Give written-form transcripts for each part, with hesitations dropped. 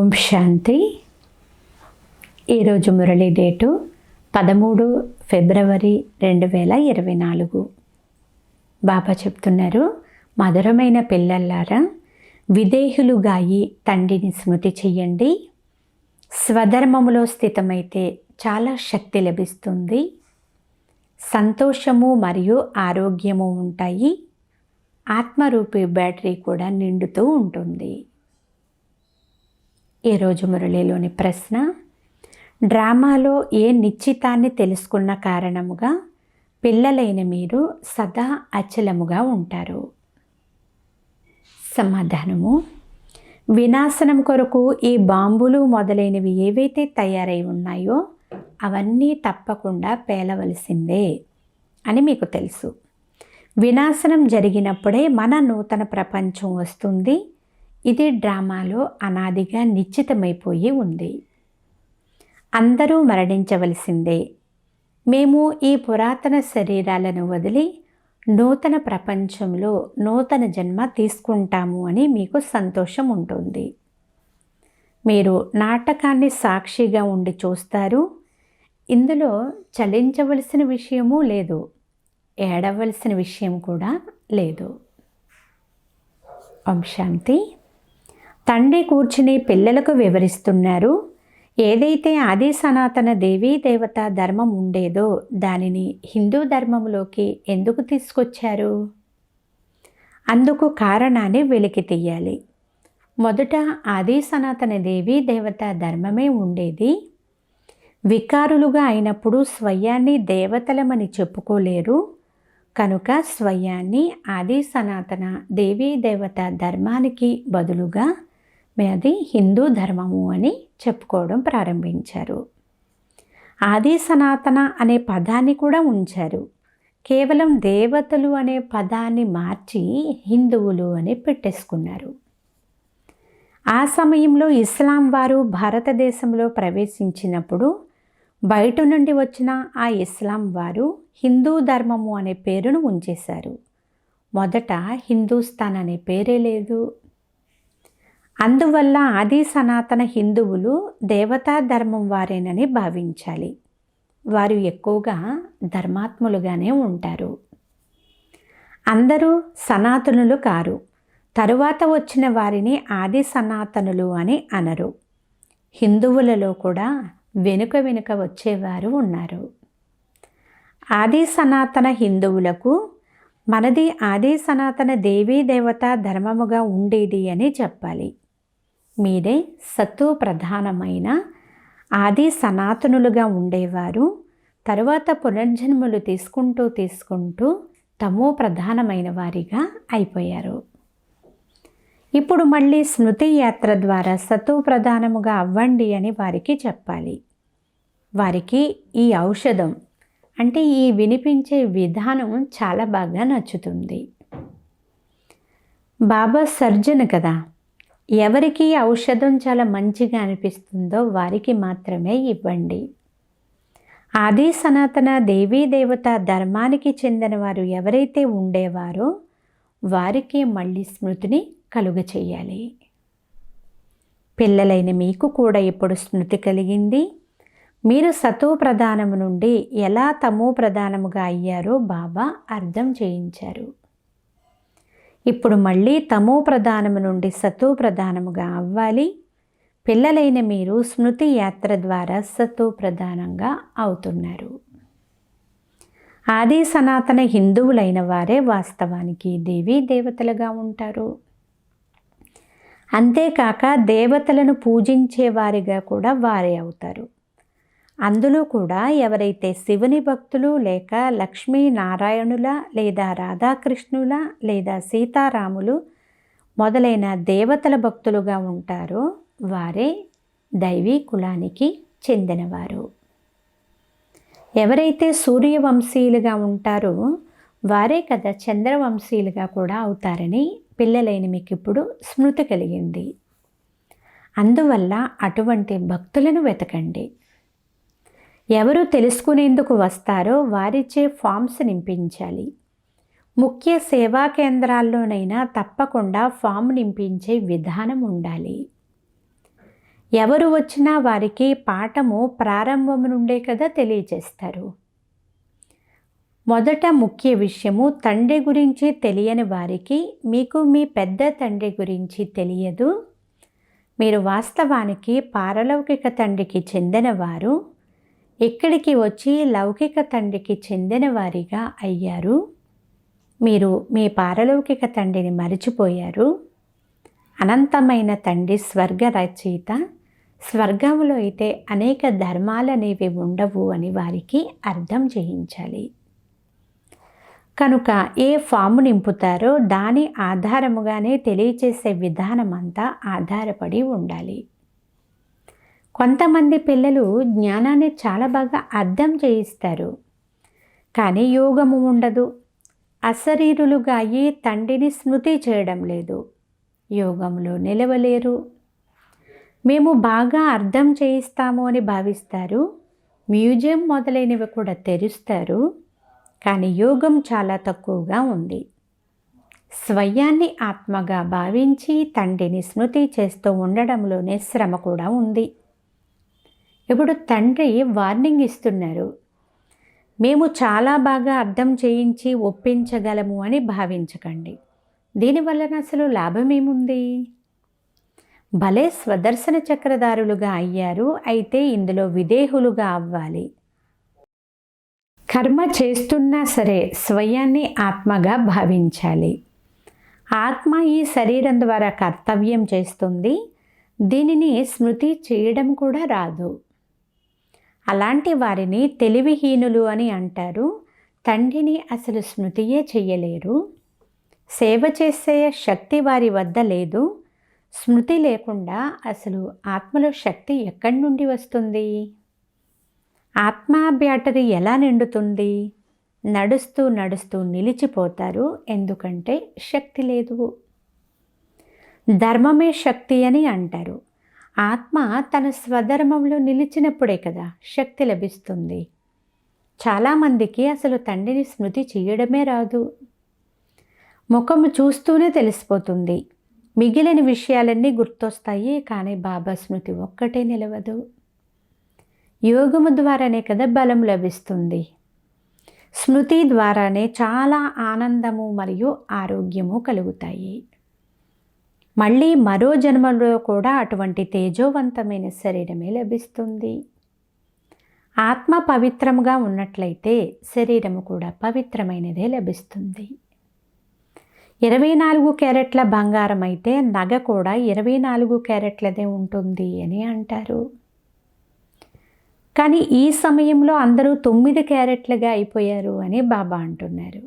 ఓం శాంతి. ఈరోజు మురళీ డేటు 13 ఫిబ్రవరి 2024. బాబా చెప్తున్నారు, మధురమైన పిల్లల్లారా, విదేహులుగాయి తండ్రిని స్మృతి చెయ్యండి. స్వధర్మములో స్థితమైతే చాలా శక్తి లభిస్తుంది, సంతోషము మరియు ఆరోగ్యము ఉంటాయి. ఆత్మరూపి బ్యాటరీ కూడా నిండుతూ ఉంటుంది. ఈరోజు మురళీలోని ప్రశ్న: డ్రామాలో ఏ నిశ్చితాన్ని తెలుసుకున్న కారణముగా పిల్లలైన మీరు సదా అచలముగా ఉంటారు? సమాధానము: వినాశనం కొరకు ఈ బాంబులు మొదలైనవి ఏవైతే తయారై ఉన్నాయో అవన్నీ తప్పకుండా పేలవలసిందే అని మీకు తెలుసు. వినాశనం జరిగినప్పుడే మన నూతన ప్రపంచం వస్తుంది. ఇది డ్రామాలో అనాదిగా నిశ్చితమైపోయి ఉంది. అందరూ మరణించవలసిందే. మేము ఈ పురాతన శరీరాలను వదిలి నూతన ప్రపంచంలో నూతన జన్మ తీసుకుంటాము అని మీకు సంతోషం ఉంటుంది. మీరు నాటకాన్ని సాక్షిగా ఉండి చూస్తారు. ఇందులో చలించవలసిన విషయమూ లేదు, ఏడవలసిన విషయం కూడా లేదు. ఓం శాంతి. తండ్రి కూర్చుని పిల్లలకు వివరిస్తున్నారు, ఏదైతే ఆది సనాతన దేవీ దేవత ధర్మం ఉండేదో దానిని హిందూ ధర్మంలోకి ఎందుకు తీసుకొచ్చారు? అందుకు కారణాన్ని వెలికి తీయాలి. మొదట ఆది సనాతన దేవీ దేవత ధర్మమే ఉండేది. వికారులుగా అయినప్పుడు స్వయాన్ని దేవతలమని చెప్పుకోలేరు కనుక స్వయాన్ని ఆది సనాతన దేవీ దేవత ధర్మానికి బదులుగా అది హిందూ ధర్మము అని చెప్పుకోవడం ప్రారంభించారు. ఆది సనాతన అనే పదాన్ని కూడా ఉంచారు. కేవలం దేవతలు అనే పదాన్ని మార్చి హిందువులు అని పెట్టేసుకున్నారు. ఆ సమయంలో ఇస్లాం వారు భారతదేశంలో ప్రవేశించినప్పుడు బయట నుండి వచ్చిన ఆ ఇస్లాం వారు హిందూ ధర్మము అనే పేరును ఉంచేశారు. మొదట హిందూస్థాన్ అనే పేరే లేదు. అందువల్ల ఆది సనాతన హిందువులు దేవతా ధర్మం వారేనని భావించాలి. వారు ఎక్కువగా ధర్మాత్ములుగానే ఉంటారు. అందరూ సనాతనులు కారు. తరువాత వచ్చిన వారిని ఆది సనాతనులు అని అనరు. హిందువులలో కూడా వెనుక వచ్చేవారు ఉన్నారు. ఆది సనాతన హిందువులకు మనది ఆది సనాతన దేవీ దేవత ధర్మముగా ఉండేది అని చెప్పాలి. మీరే సత్తు ప్రధానమైన ఆది సనాతనులుగా ఉండేవారు. తరువాత పునర్జన్మలు తీసుకుంటూ తమో ప్రధానమైన వారిగా అయిపోయారు. ఇప్పుడు మళ్ళీ స్మృతి యాత్ర ద్వారా సత్తు ప్రధానముగా అవ్వండి అని వారికి చెప్పాలి. వారికి ఈ ఔషధం అంటే ఈ వినిపించే విధానం చాలా బాగా నచ్చుతుంది. బాబా సర్జన్ కదా, ఎవరికి ఔషధం చాలా మంచిగా అనిపిస్తుందో వారికి మాత్రమే ఇవ్వండి. ఆది సనాతన దేవీ దేవత ధర్మానికి చెందిన వారు ఎవరైతే ఉండేవారో వారికి మళ్ళీ స్మృతిని కలుగ చేయాలి. పిల్లలైన మీకు కూడా ఇప్పుడు స్మృతి కలిగింది. మీరు సతో ప్రధానము నుండి ఎలా తమో ప్రధానముగా అయ్యారో బాబా అర్థం చేయించారు. ఇప్పుడు మళ్ళీ తమో ప్రధానము నుండి సతో ప్రధానముగా అవ్వాలి. పిల్లలైన మీరు స్మృతి యాత్ర ద్వారా సతో ప్రధానంగా అవుతున్నారు. ఆది సనాతన హిందువులైన వారే వాస్తవానికి దేవీ దేవతలుగా ఉంటారు. అంతేకాక దేవతలను పూజించేవారిగా కూడా వారే అవుతారు. అందులో కూడా ఎవరైతే శివుని భక్తులు లేక లక్ష్మీనారాయణుల లేదా రాధాకృష్ణుల లేదా సీతారాములు మొదలైన దేవతల భక్తులుగా ఉంటారో వారే దైవీ కులానికి చెందినవారు. ఎవరైతే సూర్యవంశీయులుగా ఉంటారో వారే కదా చంద్రవంశీయులుగా కూడా అవుతారని పిల్లలైన మీకు ఇప్పుడు స్మృతి కలిగింది. అందువల్ల అటువంటి భక్తులను వెతకండి. ఎవరు తెలుసుకునేందుకు వస్తారో వారిచే ఫామ్స్ నింపించాలి. ముఖ్య సేవా కేంద్రాల్లోనైనా తప్పకుండా ఫామ్ నింపించే విధానం ఉండాలి. ఎవరు వచ్చినా వారికి పాఠము ప్రారంభం నుండే కదా తెలియచేస్తారు. మొదట ముఖ్య విషయము, తండ్రి గురించి తెలియని వారికి మీకు మీ పెద్ద తండ్రి గురించి తెలియదు. మీరు వాస్తవానికి పారలౌకిక తండ్రికి చెందినవారు. ఇక్కడికి వచ్చి లౌకిక తండ్రికి చెందిన వారిగా అయ్యారు. మీరు మీ పారలౌకిక తండ్రిని మరిచిపోయారు. అనంతమైన తండ్రి స్వర్గ రచయిత. స్వర్గంలో అయితే అనేక ధర్మాలనేవి ఉండవు అని వారికి అర్థం చేయించాలి. కనుక ఏ ఫాము నింపుతారో దాని ఆధారముగానే తెలియచేసే విధానం అంతా ఆధారపడి ఉండాలి. కొంతమంది పిల్లలు జ్ఞానాన్ని చాలా బాగా అర్థం చేయిస్తారు, కానీ యోగము ఉండదు. అశరీరులుగా అయ్యి తండ్రిని స్మృతి చేయడం లేదు, యోగంలో నిలవలేరు. మేము బాగా అర్థం చేయిస్తాము అని భావిస్తారు. మ్యూజియం మొదలైనవి కూడా తెరుస్తారు, కానీ యోగం చాలా తక్కువగా ఉంది. స్వయాన్ని ఆత్మగా భావించి తండ్రిని స్మృతి చేస్తూ ఉండడంలోనే శ్రమ కూడా ఉంది. ఇప్పుడు తండ్రి వార్నింగ్ ఇస్తున్నారు, మేము చాలా బాగా అర్థం చేయించి ఒప్పించగలము అని భావించకండి. దీనివలన అసలు లాభమేముంది? భలే స్వదర్శన చక్రధారులుగా అయ్యారు, అయితే ఇందులో విదేహులుగా అవ్వాలి. కర్మ చేస్తున్నా సరే స్వయాన్ని ఆత్మగా భావించాలి. ఆత్మ ఈ శరీరం ద్వారా కర్తవ్యం చేస్తుంది, దీనిని స్మృతి చేయడం కూడా రాదు. అలాంటి వారిని తెలివిహీనులు అని అంటారు. తండ్రిని అసలు స్మృతియే చెయ్యలేరు. సేవ చేసే శక్తి వారి వద్ద లేదు. స్మృతి లేకుండా అసలు ఆత్మలో శక్తి ఎక్కడి నుండి వస్తుంది? ఆత్మ బ్యాటరీ ఎలా నిండుతుంది? నడుస్తూ నడుస్తూ నిలిచిపోతారు, ఎందుకంటే శక్తి లేదు. ధర్మమే శక్తి అని అంటారు. ఆత్మ తన స్వధర్మంలో నిలిచినప్పుడే కదా శక్తి లభిస్తుంది. చాలామందికి అసలు తండ్రిని స్మృతి చేయడమే రాదు. ముఖము చూస్తూనే తెలిసిపోతుంది, మిగిలిన విషయాలన్నీ గుర్తొస్తాయి, కానీ బాబా స్మృతి ఒక్కటే నిలవదు. యోగము ద్వారానే కదా బలం లభిస్తుంది. స్మృతి ద్వారానే చాలా ఆనందము మరియు ఆరోగ్యము కలుగుతాయి. మళ్ళీ మరో జన్మలో కూడా అటువంటి తేజోవంతమైన శరీరమే లభిస్తుంది. ఆత్మ పవిత్రంగా ఉన్నట్లయితే శరీరము కూడా పవిత్రమైనదే లభిస్తుంది. 24 క్యారెట్ల బంగారం అయితే నగ కూడా 24 క్యారెట్లదే ఉంటుంది అని అంటారు. కానీ ఈ సమయంలో అందరూ 9 క్యారెట్లుగా అయిపోయారు అని బాబా అంటున్నారు.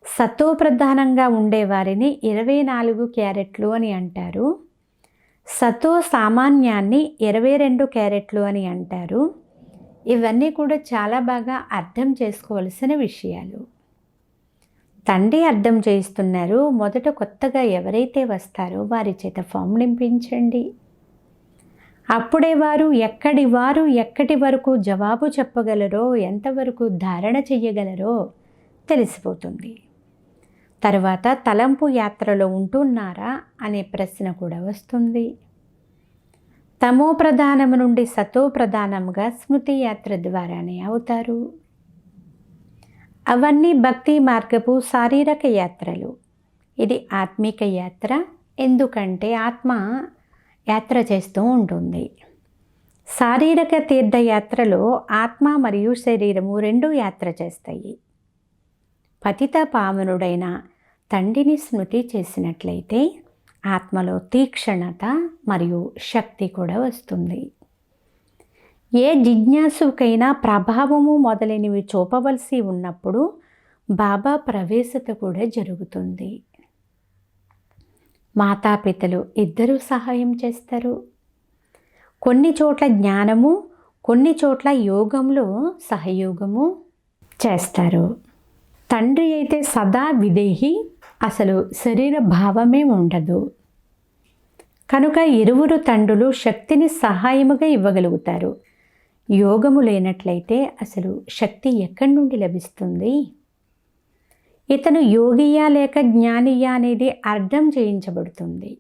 సత్వ ప్రధానంగా ఉండేవారిని 24 క్యారెట్లు అని అంటారు. సత్వ సామాన్యాన్ని 22 క్యారెట్లు అని అంటారు. ఇవన్నీ కూడా చాలా బాగా అర్థం చేసుకోవలసిన విషయాలు. తండ్రి అర్థం చేయిస్తున్నారు, మొదట కొత్తగా ఎవరైతే వస్తారో వారి చేత ఫామ్ నింపించండి. అప్పుడే వారు ఎక్కడి వరకు జవాబు చెప్పగలరో, ఎంతవరకు ధారణ చెయ్యగలరో తెలిసిపోతుంది. తర్వాత తలంపు యాత్రలో ఉంటున్నారా అనే ప్రశ్న కూడా వస్తుంది. తమో ప్రధానము నుండి సతో ప్రధానముగా స్మృతి యాత్ర ద్వారానే అవుతారు. అవన్నీ భక్తి మార్గపు శారీరక యాత్రలు. ఇది ఆత్మిక యాత్ర, ఎందుకంటే ఆత్మ యాత్ర చేస్తూ ఉంటుంది. శారీరక తీర్థయాత్రలో ఆత్మ మరియు శరీరము రెండూ యాత్ర చేస్తాయి. పతిత పావనుడైన తండ్రిని స్మృతి చేసినట్లయితే ఆత్మలో తీక్షణత మరియు శక్తి కూడా వస్తుంది. ఏ జిజ్ఞాసుకైనా ప్రభావము మొదలైనవి చూపవలసి ఉన్నప్పుడు బాబా ప్రవేశత కూడా జరుగుతుంది. మాతాపితలు ఇద్దరూ సహాయం చేస్తారు. కొన్ని చోట్ల జ్ఞానము, కొన్ని చోట్ల యోగంలో సహయోగము చేస్తారు. తండ్రి అయితే సదా విదేహి, అసలు శరీర భావమే ఉండదు. కనుక ఇరువురు తండ్రులు శక్తిని సహాయముగా ఇవ్వగలుగుతారు. యోగము లేనట్లయితే అసలు శక్తి ఎక్కడి నుండి లభిస్తుంది? ఇతను యోగియా లేక జ్ఞానియా అనేది అర్థం చేయించబడుతుంది.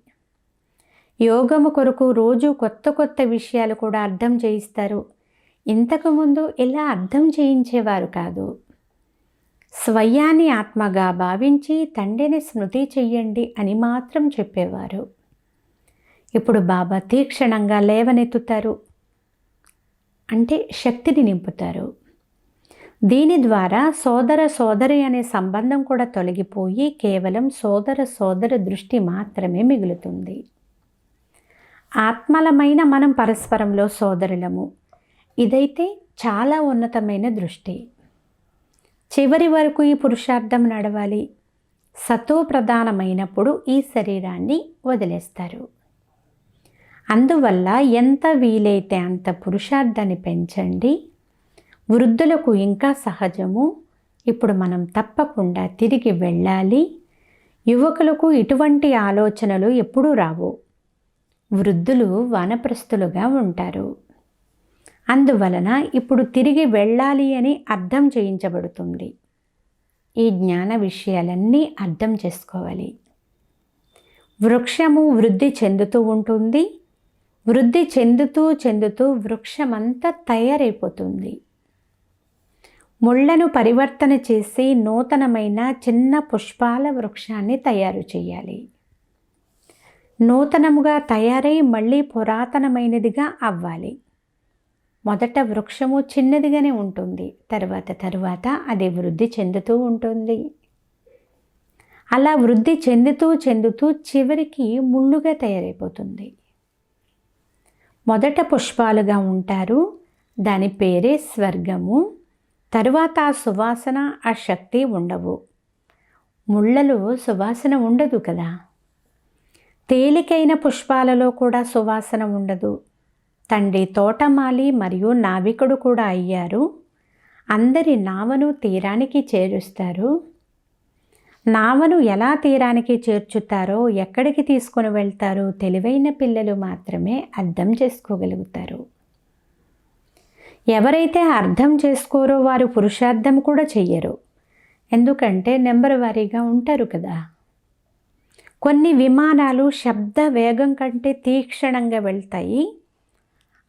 యోగము కొరకు రోజు కొత్త కొత్త విషయాలు కూడా అర్థం చేయిస్తారు. ఇంతకుముందు ఇలా అర్థం చేయించేవారు కాదు. స్వయాన్ని ఆత్మగా భావించి తండ్రిని స్మృతి చెయ్యండి అని మాత్రం చెప్పేవారు. ఇప్పుడు బాబా తీక్షణంగా లేవనెత్తుతారు, అంటే శక్తిని నింపుతారు. దీని ద్వారా సోదర సోదరి అనే సంబంధం కూడా తొలగిపోయి కేవలం సోదర సోదర దృష్టి మాత్రమే మిగులుతుంది. ఆత్మలమైన మనం పరస్పరంలో సోదరులము. ఇదైతే చాలా ఉన్నతమైన దృష్టి. చివరి వరకు ఈ పురుషార్థం నడవాలి. సతో ప్రధానమైనప్పుడు ఈ శరీరాన్ని వదిలేస్తారు. అందువల్ల ఎంత వీలైతే అంత పురుషార్థాన్ని పెంచండి. వృద్ధులకు ఇంకా సహజము. ఇప్పుడు మనం తప్పకుండా తిరిగి వెళ్ళాలి. యువకులకు ఇటువంటి ఆలోచనలు ఎప్పుడూ రావు. వృద్ధులు వానప్రస్థులుగా ఉంటారు. అందువలన ఇప్పుడు తిరిగి వెళ్ళాలి అని అర్థం చేయించబడుతుంది. ఈ జ్ఞాన విషయాలన్నీ అర్థం చేసుకోవాలి. వృక్షము వృద్ధి చెందుతూ ఉంటుంది. వృద్ధి చెందుతూ చెందుతూ వృక్షమంతా తయారైపోతుంది. ముళ్ళను పరివర్తన చేసి నూతనమైన చిన్న పుష్పాల వృక్షాన్ని తయారు చేయాలి. నూతనముగా తయారై మళ్ళీ పురాతనమైనదిగా అవ్వాలి. మొదట వృక్షము చిన్నదిగానే ఉంటుంది. తర్వాత అది వృద్ధి చెందుతూ ఉంటుంది. అలా వృద్ధి చెందుతూ చెందుతూ చివరికి ముళ్ళుగా తయారైపోతుంది. మొదట పుష్పాలుగా ఉంటారు. దాని పేరే స్వర్గము. తరువాత ఆ సువాసన, ఆ శక్తి ఉండవు. ముళ్ళలో సువాసన ఉండదు కదా. తేలికైన పుష్పాలలో కూడా సువాసన ఉండదు. తండ్రి తోటమాలి మరియు నావికుడు కూడా అయ్యారు. అందరి నావను తీరానికి చేరుస్తారు. నావను ఎలా తీరానికి చేర్చుతారో, ఎక్కడికి తీసుకొని వెళ్తారో తెలివైన పిల్లలు మాత్రమే అర్థం చేసుకోగలుగుతారు. ఎవరైతే అర్థం చేసుకోరో వారు పురుషార్థం కూడా చెయ్యరు. ఎందుకంటే నెంబర్ వారీగా ఉంటారు కదా. కొన్ని విమానాలు శబ్ద వేగం కంటే తీక్షణంగా వెళ్తాయి.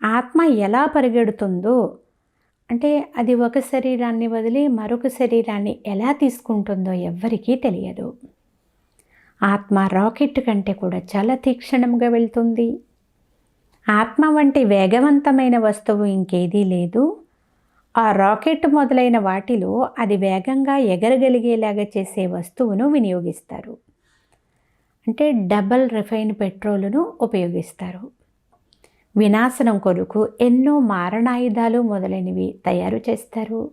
ఆత్మ ఎలా పరిగెడుతుందో, అంటే అది ఒక శరీరాన్ని వదిలి మరొక శరీరాన్ని ఎలా తీసుకుంటుందో ఎవ్వరికీ తెలియదు. ఆత్మ రాకెట్ కంటే కూడా చాలా తీక్షణంగా వెళ్తుంది. ఆత్మ వంటి వేగవంతమైన వస్తువు ఇంకేదీ లేదు. ఆ రాకెట్ మొదలైన వాటిలో అది వేగంగా ఎగరగలిగేలాగా చేసే వస్తువును వినియోగిస్తారు. అంటే డబల్ రిఫైన్ పెట్రోలును ఉపయోగిస్తారు. వినాశనం కొరకు ఎన్నో మారణాయుధాలు మొదలైనవి తయారు చేస్తారు.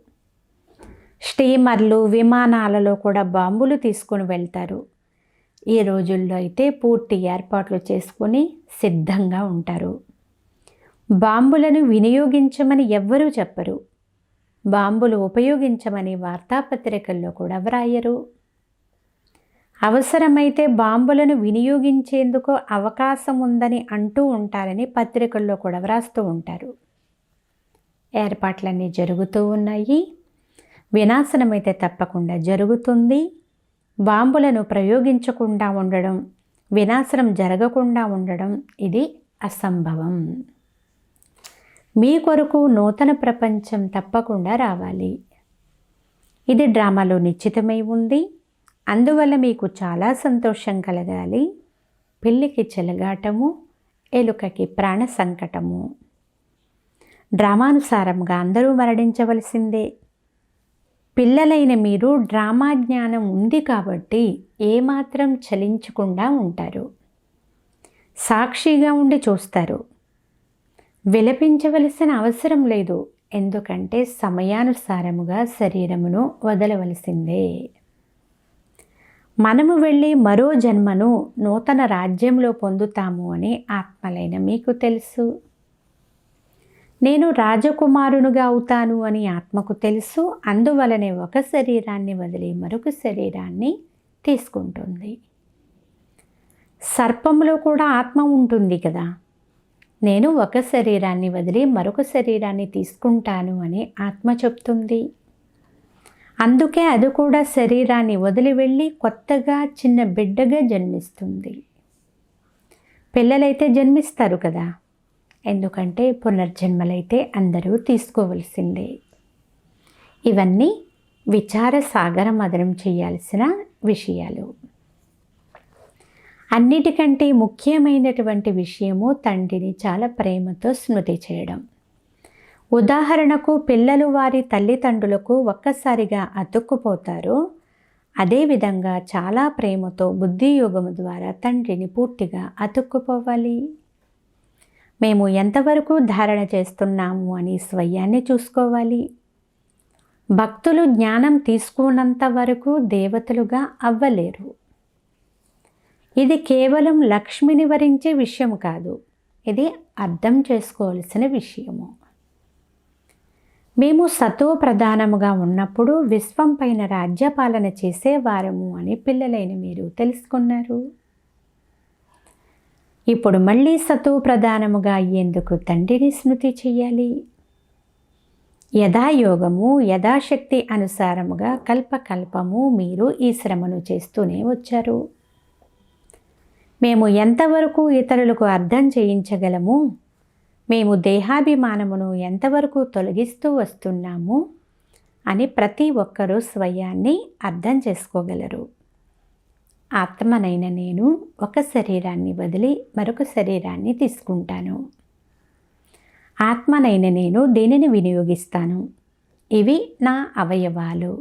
స్టీమర్లు, విమానాలలో కూడా బాంబులు తీసుకొని వెళ్తారు. ఈ రోజుల్లో అయితే పూర్తి ఏర్పాట్లు చేసుకొని సిద్ధంగా ఉంటారు. బాంబులను వినియోగించమని ఎవ్వరూ చెప్పరు. బాంబులు ఉపయోగించమని వార్తాపత్రికల్లో కూడా వ్రాయరు. అవసరమైతే బాంబులను వినియోగించేందుకు అవకాశం ఉందని అంటూ ఉంటారని పత్రికల్లో కూడా వ్రాస్తూ ఉంటారు. ఏర్పాట్లన్నీ జరుగుతూ ఉన్నాయి. వినాశనమైతే తప్పకుండా జరుగుతుంది. బాంబులను ప్రయోగించకుండా ఉండడం, వినాశనం జరగకుండా ఉండడం ఇది అసంభవం. మీ కొరకు నూతన ప్రపంచం తప్పకుండా రావాలి. ఇది డ్రామాలో నిశ్చితమై ఉంది. అందువల్ల మీకు చాలా సంతోషం కలగాలి. పిల్లికి చెలగాటము, ఎలుకకి ప్రాణ సంకటము. డ్రామానుసారంగా అందరూ మరణించవలసిందే. పిల్లలైన మీరు డ్రామా జ్ఞానం ఉంది కాబట్టి ఏమాత్రం చలించకుండా ఉంటారు. సాక్షిగా ఉండి చూస్తారు. విలపించవలసిన అవసరం లేదు. ఎందుకంటే సమయానుసారముగా శరీరమును వదలవలసిందే. మనము వెళ్ళి మరో జన్మను నూతన రాజ్యంలో పొందుతాము అని ఆత్మలైన మీకు తెలుసు. నేను రాజకుమారునిగా అవుతాను అని ఆత్మకు తెలుసు. అందువలనే ఒక శరీరాన్ని వదిలి మరొక శరీరాన్ని తీసుకుంటుంది. సర్పంలో కూడా ఆత్మ ఉంటుంది కదా. నేను ఒక శరీరాన్ని వదిలి మరొక శరీరాన్ని తీసుకుంటాను అని ఆత్మ చెప్తుంది. అందుకే అది కూడా శరీరాన్ని వదిలి వెళ్ళి కొత్తగా చిన్న బిడ్డగా జన్మిస్తుంది. పిల్లలైతే జన్మిస్తారు కదా, ఎందుకంటే పునర్జన్మలైతే అందరూ తీసుకోవలసిందే. ఇవన్నీ విచార సాగర మదనం చేయాల్సిన విషయాలు. అన్నిటికంటే ముఖ్యమైనటువంటి విషయము తండ్రిని చాలా ప్రేమతో స్మృతి చేయడం. ఉదాహరణకు పిల్లలు వారి తల్లిదండ్రులకు ఒక్కసారిగా అతుక్కుపోతారు. అదేవిధంగా చాలా ప్రేమతో బుద్ధియోగము ద్వారా తండ్రిని పూర్తిగా అతుక్కుపోవాలి. మేము ఎంతవరకు ధారణ చేస్తున్నాము అని స్వయాన్ని చూసుకోవాలి. భక్తులు జ్ఞానం తీసుకున్నంత వరకు దేవతలుగా అవ్వలేరు. ఇది కేవలం లక్ష్మిని వరించే విషయం కాదు, ఇది అర్థం చేసుకోవాల్సిన విషయము. మేము సతో ప్రధానముగా ఉన్నప్పుడు విశ్వం పైన రాజ్యపాలన చేసేవారము అని పిల్లలైన మీరు తెలుసుకున్నారు. ఇప్పుడు మళ్ళీ సతో ప్రధానముగా అయ్యేందుకు తండ్రిని స్మృతి చెయ్యాలి. యథాయోగము యథాశక్తి అనుసారముగా కల్పకల్పము మీరు ఈ శ్రమను చేస్తూనే వచ్చారు. మేము ఎంతవరకు ఇతరులకు అర్థం చేయించగలము, మేము దేహాభిమానమును ఎంతవరకు తొలగిస్తూ వస్తున్నాము అని ప్రతి ఒక్కరూ స్వయాన్ని అర్థం చేసుకోగలరు. ఆత్మనైన నేను ఒక శరీరాన్ని వదిలి మరొక శరీరాన్ని తీసుకుంటాను. ఆత్మనైన నేను దీనిని వినియోగిస్తాను. ఇవి నా అవయవాలు.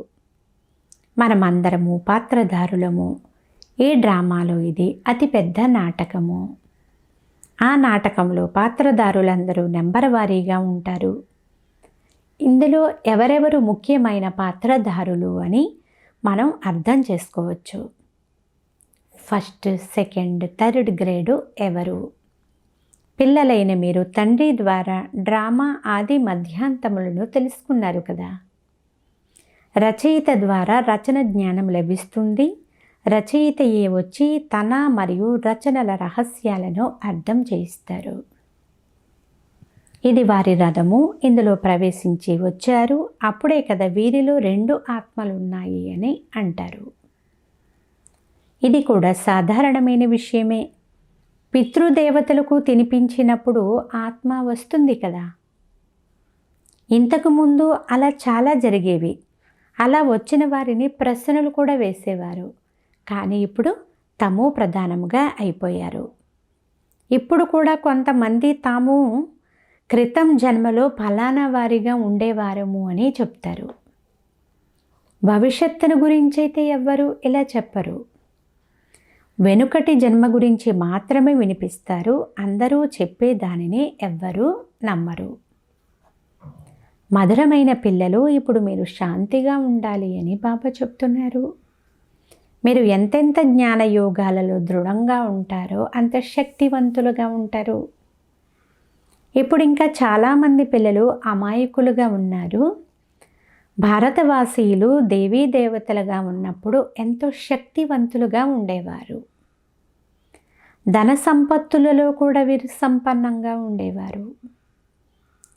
మనమందరము పాత్రధారులము. ఈ డ్రామాలో ఇది అతిపెద్ద నాటకము. ఆ నాటకంలో పాత్రధారులందరూ నెంబర్ వారీగా ఉంటారు. ఇందులో ఎవరెవరు ముఖ్యమైన పాత్రధారులు అని మనం అర్థం చేసుకోవచ్చు. ఫస్ట్, సెకండ్, థర్డ్ గ్రేడు ఎవరు? పిల్లలైన మీరు తండ్రి ద్వారా డ్రామా ఆది మధ్యాంతములను తెలుసుకున్నారు కదా. రచయిత ద్వారా రచన జ్ఞానం లభిస్తుంది. రచయితయే వచ్చి తన మరియు రచనల రహస్యాలను అర్థం చేయిస్తారు. ఇది వారి రథము, ఇందులో ప్రవేశించి వచ్చారు, అప్పుడే కదా వీరిలో 2 ఆత్మలు ఉన్నాయి అని అంటారు. ఇది కూడా సాధారణమైన విషయమే. పితృదేవతలకు తినిపించినప్పుడు ఆత్మ వస్తుంది కదా. ఇంతకుముందు అలా చాలా జరిగేవి. అలా వచ్చిన వారిని ప్రశ్నలు కూడా వేసేవారు. కానీ ఇప్పుడు తమో ప్రధానముగా అయిపోయారు. ఇప్పుడు కూడా కొంతమంది తాము క్రితం జన్మలో ఫలానా వారిగా ఉండేవారము అని చెప్తారు. భవిష్యత్తును గురించైతే ఎవ్వరూ ఇలా చెప్పరు. వెనుకటి జన్మ గురించి మాత్రమే వినిపిస్తారు. అందరూ చెప్పే దానిని ఎవ్వరూ నమ్మరు. మధురమైన పిల్లలు, ఇప్పుడు మీరు శాంతిగా ఉండాలి అని బాబా చెప్తున్నారు. మీరు ఎంతెంత జ్ఞాన యోగాలలో దృఢంగా ఉంటారో అంత శక్తివంతులుగా ఉంటారు. ఇప్పుడు ఇంకా చాలామంది పిల్లలు అమాయకులుగా ఉన్నారు. భారతవాసీయులు దేవీ దేవతలుగా ఉన్నప్పుడు ఎంతో శక్తివంతులుగా ఉండేవారు. ధన సంపత్తులలో కూడా వీరు సంపన్నంగా ఉండేవారు.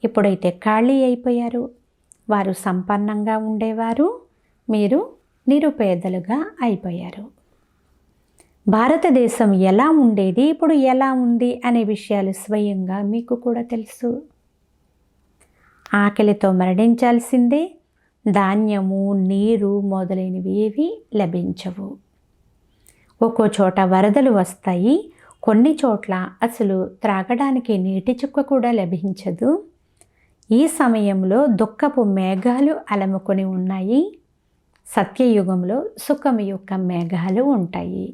ఇప్పుడైతే ఖాళీ అయిపోయారు. వారు సంపన్నంగా ఉండేవారు, మీరు నిరుపేదలుగా అయిపోయారు. భారతదేశం ఎలా ఉండేది, ఇప్పుడు ఎలా ఉంది అనే విషయాలు స్వయంగా మీకు కూడా తెలుసు. ఆకలితో మరణించాల్సిందే. ధాన్యము, నీరు మొదలైనవి ఏవి లభించవు. ఒక్కో చోట వరదలు వస్తాయి. కొన్ని చోట్ల అసలు త్రాగడానికి నీటి చుక్క కూడా లభించదు. ఈ సమయంలో దుఃఖపు మేఘాలు అలముకొని ఉన్నాయి. సత్యయుగంలో సుఖం యొక్క మేఘాలు ఉంటాయి.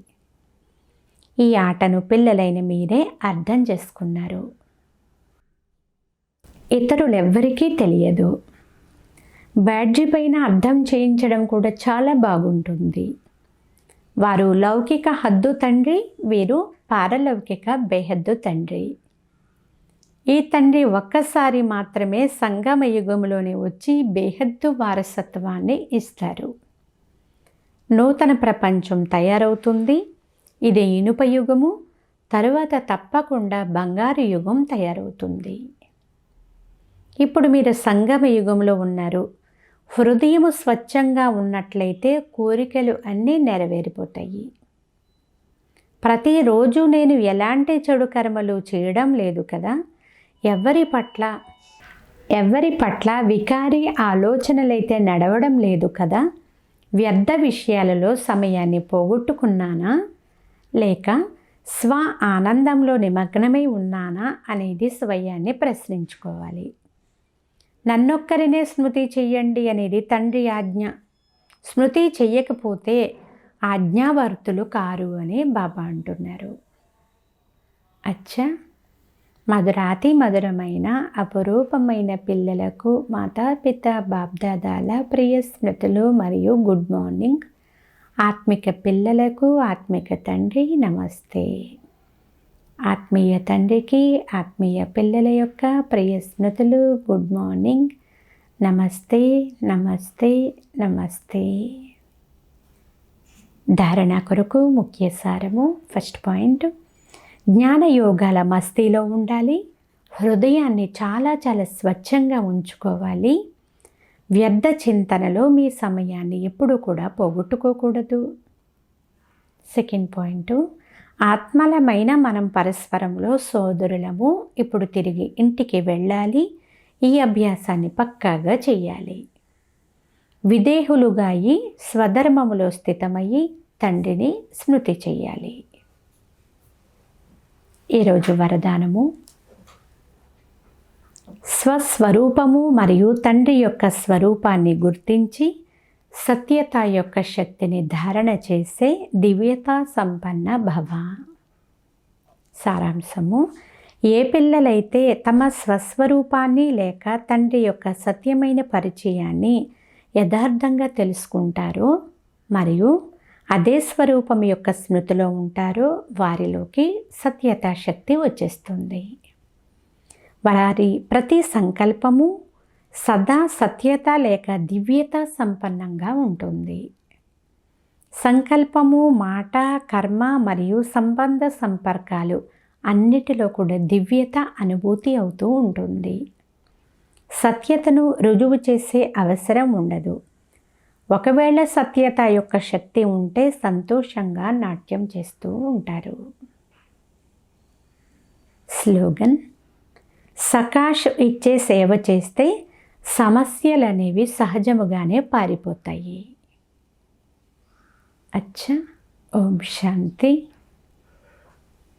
ఈ ఆటను పిల్లలైన మీరే అర్థం చేసుకున్నారు. ఇతరులెవ్వరికీ తెలియదు. బ్యాడ్జీ పైన అర్థం చేయించడం కూడా చాలా బాగుంటుంది. వారు లౌకిక హద్దు తండ్రి, వీరు పారలౌకిక బేహద్దు తండ్రి. ఈ తండ్రి ఒక్కసారి మాత్రమే సంగమ యుగంలోనే వచ్చి బేహద్దు వారసత్వాన్ని ఇస్తారు. నూతన ప్రపంచం తయారవుతుంది. ఇది ఇనుప యుగము. తరువాత తప్పకుండా బంగారు యుగం తయారవుతుంది. ఇప్పుడు మీరు సంగమ యుగంలో ఉన్నారు. హృదయము స్వచ్ఛంగా ఉన్నట్లయితే కోరికలు అన్నీ నెరవేరిపోతాయి. ప్రతిరోజు నేను ఎలాంటి చెడు కర్మలు చేయడం లేదు కదా, ఎవరి పట్ల వికారి ఆలోచనలైతే నడవడం లేదు కదా, వ్యర్థ విషయాలలో సమయాన్ని పోగొట్టుకున్నానా లేక స్వ ఆనందంలో నిమగ్నమై ఉన్నానా అనేది స్వయాన్ని ప్రశ్నించుకోవాలి. నన్నొక్కరినే స్మృతి చెయ్యండి అనేది తండ్రి ఆజ్ఞ. స్మృతి చెయ్యకపోతే ఆజ్ఞావర్తులు కారు అని బాబా అంటున్నారు. అచ్చా, మధురాతి మధురమైన అపురూపమైన పిల్లలకు మాతాపిత బాప్దాదాల ప్రియ స్మృతులు మరియు గుడ్ మార్నింగ్. ఆత్మిక పిల్లలకు ఆత్మిక తండ్రి నమస్తే. ఆత్మీయ తండ్రికి ఆత్మీయ పిల్లల యొక్క ప్రియ స్మృతులు గుడ్ మార్నింగ్. నమస్తే నమస్తే నమస్తే. ధారణ కొరకు ముఖ్య సారము. ఫస్ట్ పాయింట్, జ్ఞానయోగాల మస్తీలో ఉండాలి. హృదయాన్ని చాలా చాలా స్వచ్ఛంగా ఉంచుకోవాలి. వ్యర్థ చింతనలో మీ సమయాన్ని ఎప్పుడూ కూడా పోగొట్టుకోకూడదు. సెకండ్ పాయింట్, ఆత్మలమైన మనం పరస్పరంలో సోదరులము. ఇప్పుడు తిరిగి ఇంటికి వెళ్ళాలి. ఈ అభ్యాసాన్ని పక్కాగా చెయ్యాలి. విదేహులుగా అయి స్వధర్మములో స్థితమయ్యి తండ్రిని స్మృతి చెయ్యాలి. ఈరోజు వరదానము, స్వస్వరూపము మరియు తండ్రి యొక్క స్వరూపాన్ని గుర్తించి సత్యత యొక్క శక్తిని ధారణ చేసే దివ్యతా సంపన్న భవ. సారాంశము, ఏ పిల్లలైతే తమ స్వస్వరూపాన్ని లేక తండ్రి యొక్క సత్యమైన పరిచయాన్ని యథార్థంగా తెలుసుకుంటారో మరియు అదే స్వరూపం యొక్క స్మృతిలో ఉంటారో వారిలోకి సత్యతా శక్తి వచ్చేస్తుంది. వారి ప్రతి సంకల్పము సదా సత్యత లేక దివ్యత సంపన్నంగా ఉంటుంది. సంకల్పము, మాట, కర్మ మరియు సంబంధ సంపర్కాలు అన్నిటిలో కూడా దివ్యత అనుభూతి అవుతూ ఉంటుంది. సత్యతను రుజువు చేసే అవసరం ఉండదు. ఒకవేళ సత్యత యొక్క శక్తి ఉంటే సంతోషంగా నాట్యం చేస్తూ ఉంటారు. స్లోగన్, సకాష్ ఇచ్చే సేవ చేస్తే సమస్యలు అనేవి సహజముగానే పారిపోతాయి. అచ్చా, ఓం శాంతి.